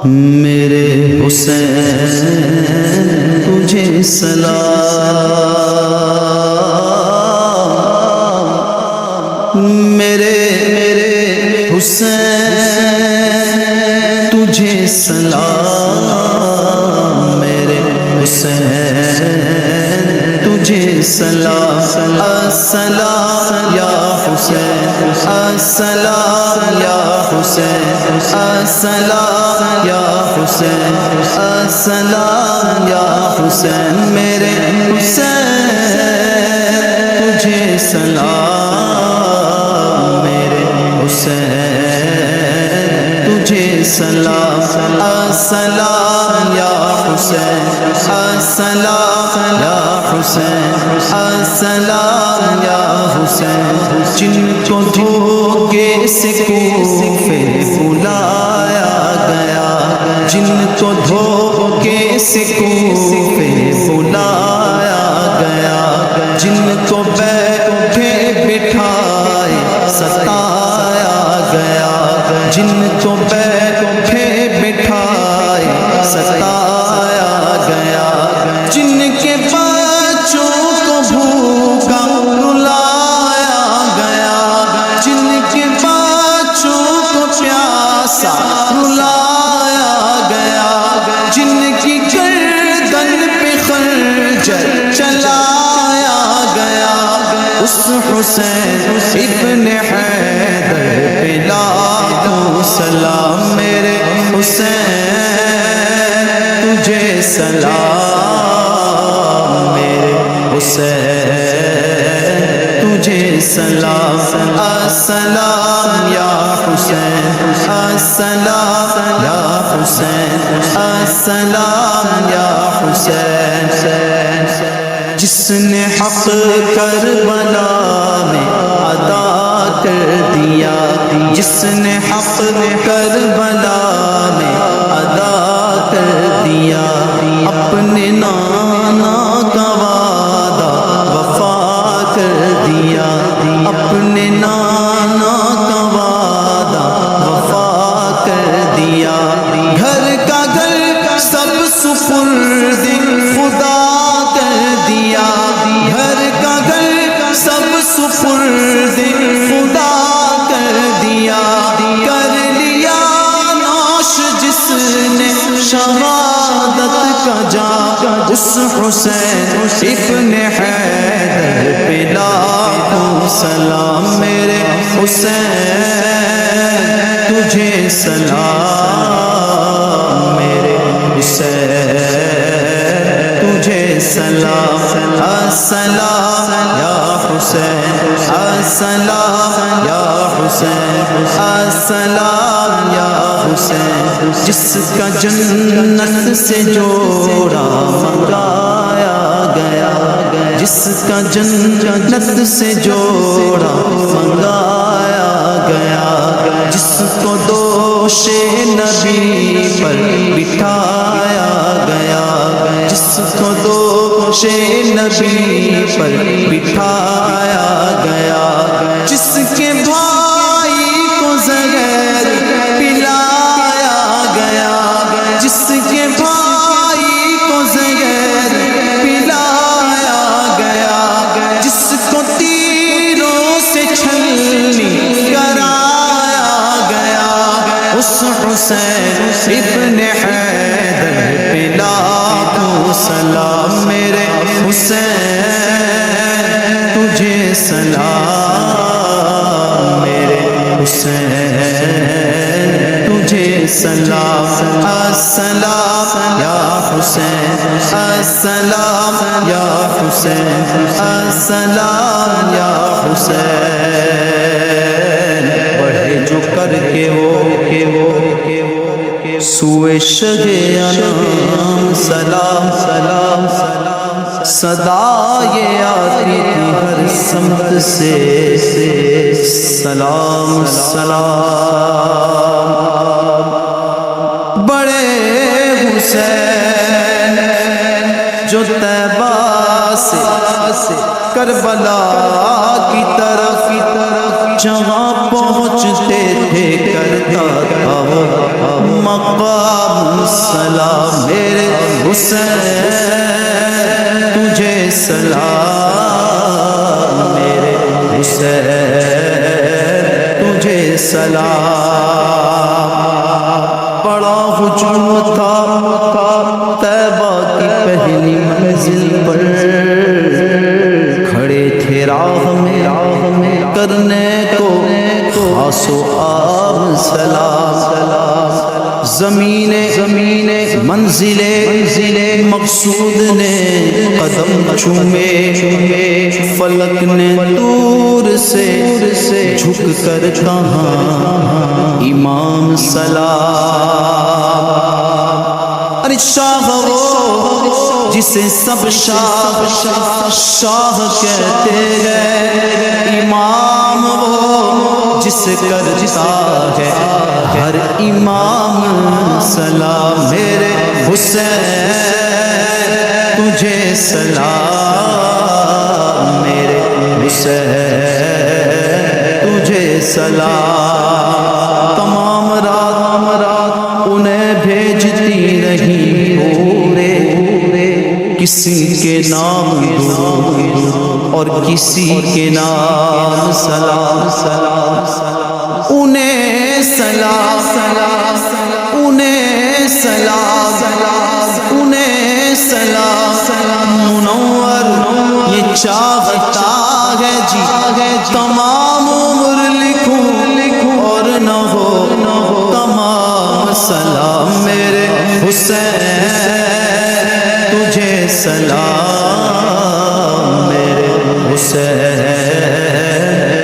میرے حسین تجھے سلام، میرے حسین تجھے سلام، میرے حسین تجھے سلام، السلام یا حسین، السلام یا حسین، السلام یا حسین، السلام یا حسین، میرے حسین تجھے سلام، میرے حسین تجھے سلام، السلام یا حسین، السلام یا حسین، السلام یا حسین، جن کو دھوکے سے کوفے بلایا گیا، جن کو دھوکے سے کوفے بلایا گیا، جن کو بیٹھے بٹھائے ستایا گیا، جن کو بیٹھے بٹھائے ستایا گیا، جن کے بچوں کو بھوکا رلایا گیا، جن کے بچوں کو پیاسا رلایا گیا، جن کی گردن پہ خنجر چلایا گیا، اس حسین ابن حیدر پہ لاکھوں سلام، میرے حسین تجھے سلام، میرے حسین تجھے سلام، السلام یا حسین، السلام یا حسین، السلام یا حسین، جس نے حق کربلا میں ادا کر دیا، جس نے حق کربلا میں ادا کر دیا، اپنے نانا کا وعدہ وفا کر دیا، اپنے نانا کا وعدہ وفا کر دیا، گھر کا گھر سب سپرد خدا کر دیا، گھر کا گھر سب سپرد خدا کر دیا، کر لیا نوش جس نے شہادت کا جام، اس حسین ابن حیدر پہ لاکھوں سلام، میرے حسین تجھے سلام، میرے حسین تجھے سلام، السلام یا حسین، السلام یا حسین، السلام یا حسین، جس کا جنت سے جوڑا منگایا گیا، جس کا جنت سے جوڑا منگایا گیا، جس کو دوش نبی پر بٹھایا گیا، جس کو دوش نبی پر بٹھایا گیا، جس کے بھائی کو زہر پلایا گیا، جس کے بھائی کو زہر پلایا گیا، جس کو تیروں سے چھلنی کرایا گیا، اس حسین ابن حیدر پہ لاکھوں سلام، میرے حسین تجھے سلام، میرے حسین تجھے سلام، السلام یا حسین، السلام یا حسین، السلام یا حسین، بڑھے جو کر کے وہ سوئے شگے انام سلام سلام سلام، صدا یہ آتی تھی ہر سمت سے سلام سلام، بڑے حسین جو طیبہ سے کربلا کی طرف جہاں پہنچتے تھے کرتا تھا مقام سلام میرے حسین تجھے سلام میرے حسین تجھے سلام بڑا ہجوم تھا طیبہ کی پہلی منزل پر کھڑے تھے راہ میں کرنے کو خاص و عام سلام زمین منزل مقصود نے قدم چومے فلک نے دور سے جھک کر کہا امام سلام ارے شاہ وہ جسے سب شاہ کہتے ہیں امام وہ جسے کرتا ہے ہر امام سلام میرے حسین تجھے سلام میرے حسین تجھے سلام تمام رات انہیں بھیجتی رہی پورے کسی کے نام درود اور کسی کے نام سلام انہیں سلام انہیں سلام انہیں سلام منور یہ چاہتا ہے جی تمام عمر لکھوں اور نہ ہو تمام سلام میرے حسین تجھے سلام میرے حسین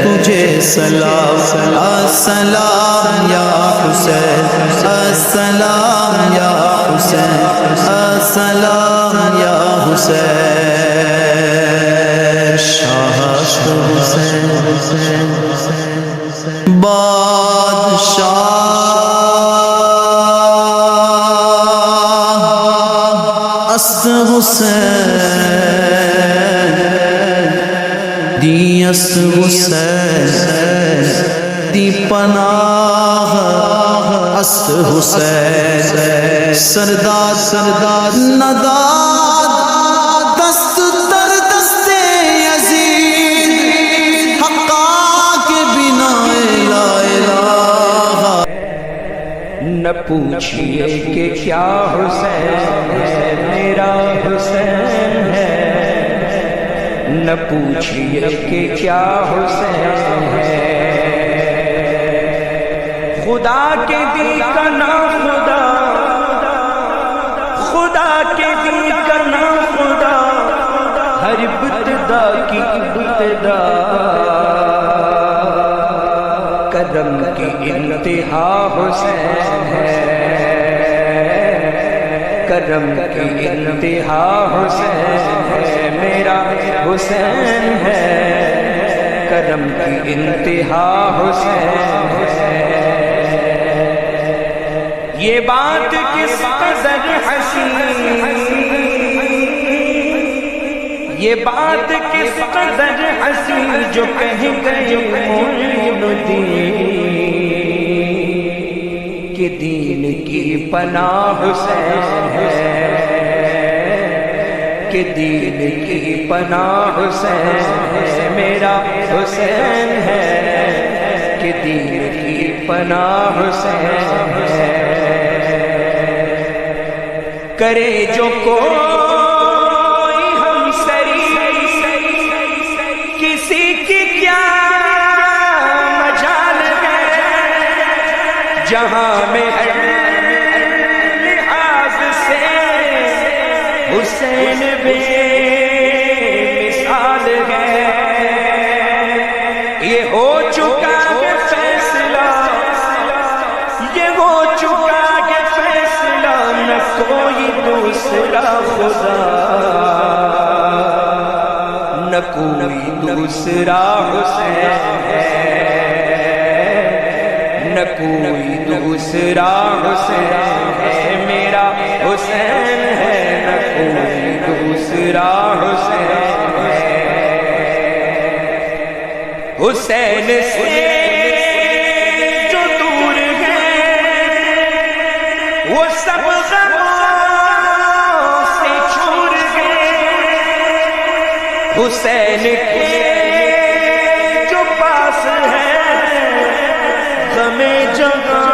تجھے سلام السلام یا حسین السلام یا حسین السلام یا حسین شاہ حسین بادشاہ است حسین دی است حسین دی پناہ است حسین سردار نداد دست در دست یزید حقا کے بنا لا الہ نہ پوچھئے کہ کیا حسین ہے میرا حسین ہے نہ پوچھئے کہ کیا حسین ہے خدا کے دی کا نام خدا خدا کے دی کا نام خدا ہر ابتدا کی ابتدا کرم کی انتہا حسین ہے کرم کی انتہا حسین ہے میرا حسین ہے کرم کی انتہا حسین ہے یہ بات کس قدر حسین یہ بات کس قدر حسین جو کہہ گئے معین الدین کہ دین کی پناہ حسین ہے کہ دین کی پناہ حسین ہے میرا حسین ہے کہ دین کی پناہ حسین ہے کرے جو کوئی ہم سری کسی کی کیا مجال ہے جہاں میں ہر لحاظ سے حسین بے مثال ہے یہ ہو چکا ہے فیصلہ یہ ہو چکا ہے فیصلہ نہ کوئی دوسرا خدا نہ کوئی دوسرا حسین ہے نہ کوئی دوسرا حسین ہے میرا حسین ہے نہ کوئی دوسرا حسین ہے حسین سے جو دور ہے وہ سب غموں سے چھوڑ گئے، حسین کے جو پاس ہے غم جہاں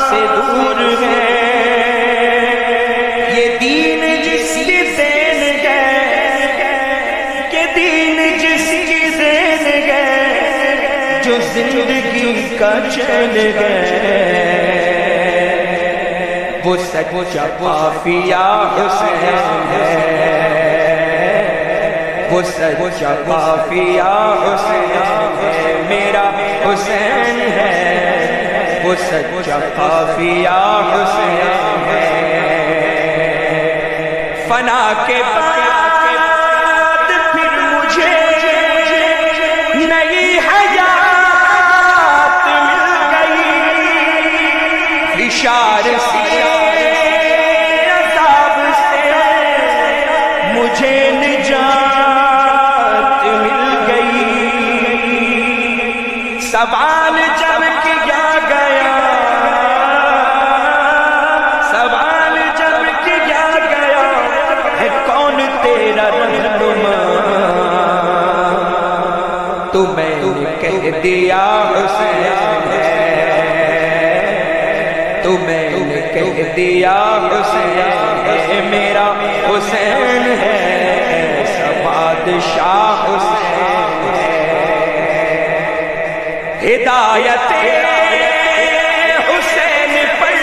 سے دور ہے، یہ دین جس کی دین ہے، کہ دین جس کی دین ہے، جو زندگی کا چین ہے، وہ سچا قافیہ حسین ہے، وہ سچا قافیہ حسین ہے، میرا حسین ہے، وہ سچا قافیہ حسین ہے۔ فنا کے بعد پھر مجھے نئی حیات مل گئی، اشار سے عذاب سے مجھے نجات مل گئی، سوال جب کیا گیا، سوال جب کیا گیا ہے کون تیرا رہنما، تو میں نے کہہ دیا حسین ہے، تو میں نے کہہ دیا حسین ہے، میرا حسین ہے، ایسا بادشاہ حسین ہے۔ ہدایت حسین پر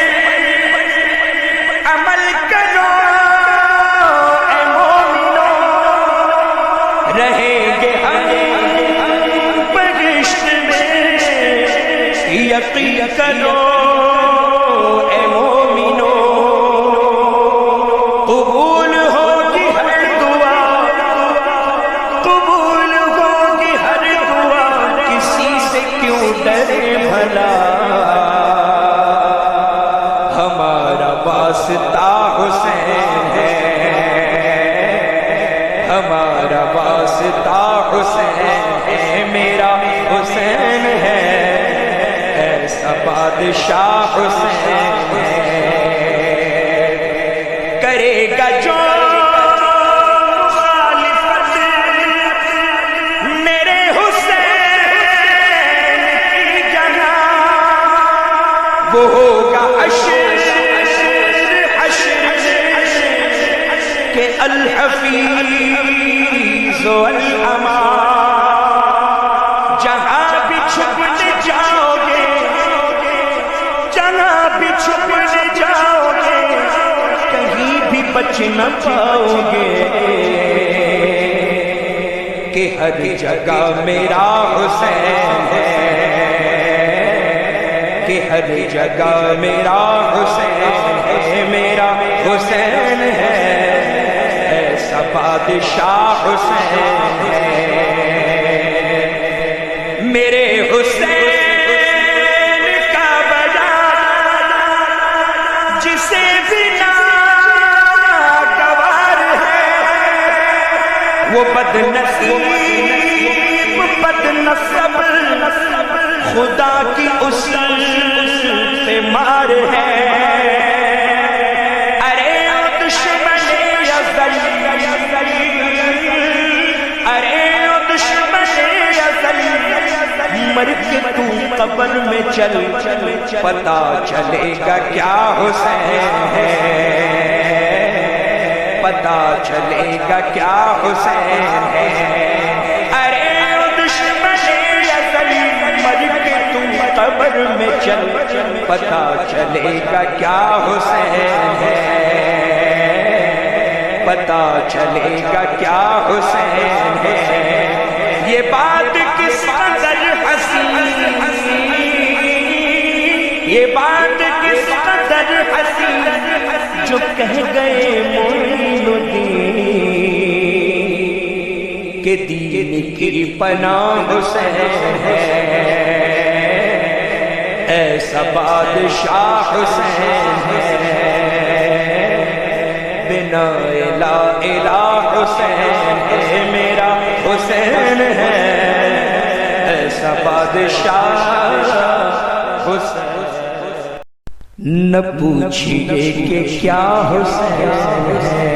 عمل کرو اے مومنو، رہیں گے ہم بہشت میں، یقین کرو اے مومنو، قبول ہوگی ہر دعا، قبول ہوگی ہر دعا، کسی سے کیوں ڈرے بھلا، ہمارا واسطہ حسین ہے، ہمارا واسطہ حسین ہے، میرا حسین ہے، ایسا بادشاہ حسین ہے۔ کرے گا جو مخالفت میرے حسین کی جگہ، وہ ہوگا حشر کہ الحفیظ والامان، جہاں بھی چھپنے جاؤ گے، جہاں بھی چھپنے جاؤ گے، کہیں بھی بچ نہ پاؤ گے، کہ ہر جگہ میرا حسین ہے، کہ ہر جگہ میرا حسین ہے، میرا حسین ہے، ایسا بادشاہ حسین ہے۔ میرے حسین کا بیان جسے بھی ناگوار ہے، وہ بد نصیب بد نصب خدا کی اصل سے مار ہے، ارے او دشمن ازل، ارے او دشمن ازل، مر کے تو قبر میں چل، پتا چلے گا کیا حسین ہے، پتا چلے گا کیا حسین ہے، ارے او دشمن ازل، مر کے تو قبر میں چل، پتا چلے گا کیا حسین ہے، پتا چلے گا کیا حسین ہے۔ یہ بات کس قدر حسین، یہ بات کس قدر حسین، جو کہہ گئے معین الدین، کہ دین کی پناہ حسین ہے، ایسا بادشاہ حسین ہے، بنا الہ الہ حسین ہے، میرا حسین ہے، بادشاہ حسین. نہ پوچھئے کہ کیا حسین ہے،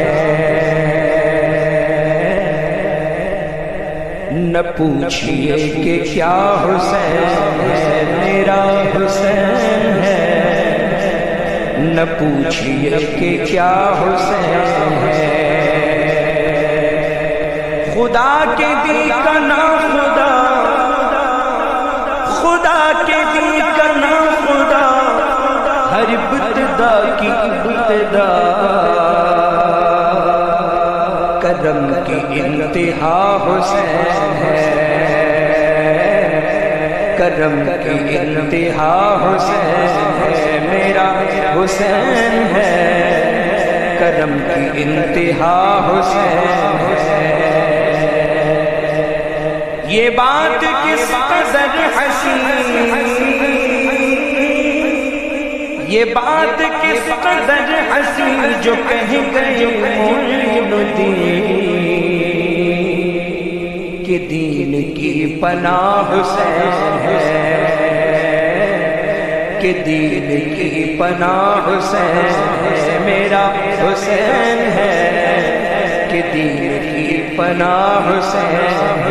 نہ پوچھئے کہ کیا حسین ہے، میرا حسین ہے. نہ پوچھئے کہ کیا حسین ہے، خدا کے دی کا نام خدا، خدا کے دی کا نام خدا، ہر ابتدا کی ابتدا، کرم کی انتہا حسین ہے، کرم کی انتہا حسین ہے، میرا حسین ہے، کرم کی انتہا حسین ہے. یہ بات کس قدر حسین، یہ بات کس قدر حسین جو کہہ گئے معین الدین کہ دین کی پناہ حسین ہے، کہ دین کی پناہ حسین ہے، میرا حسین ہے، کہ دین کی پناہ حسین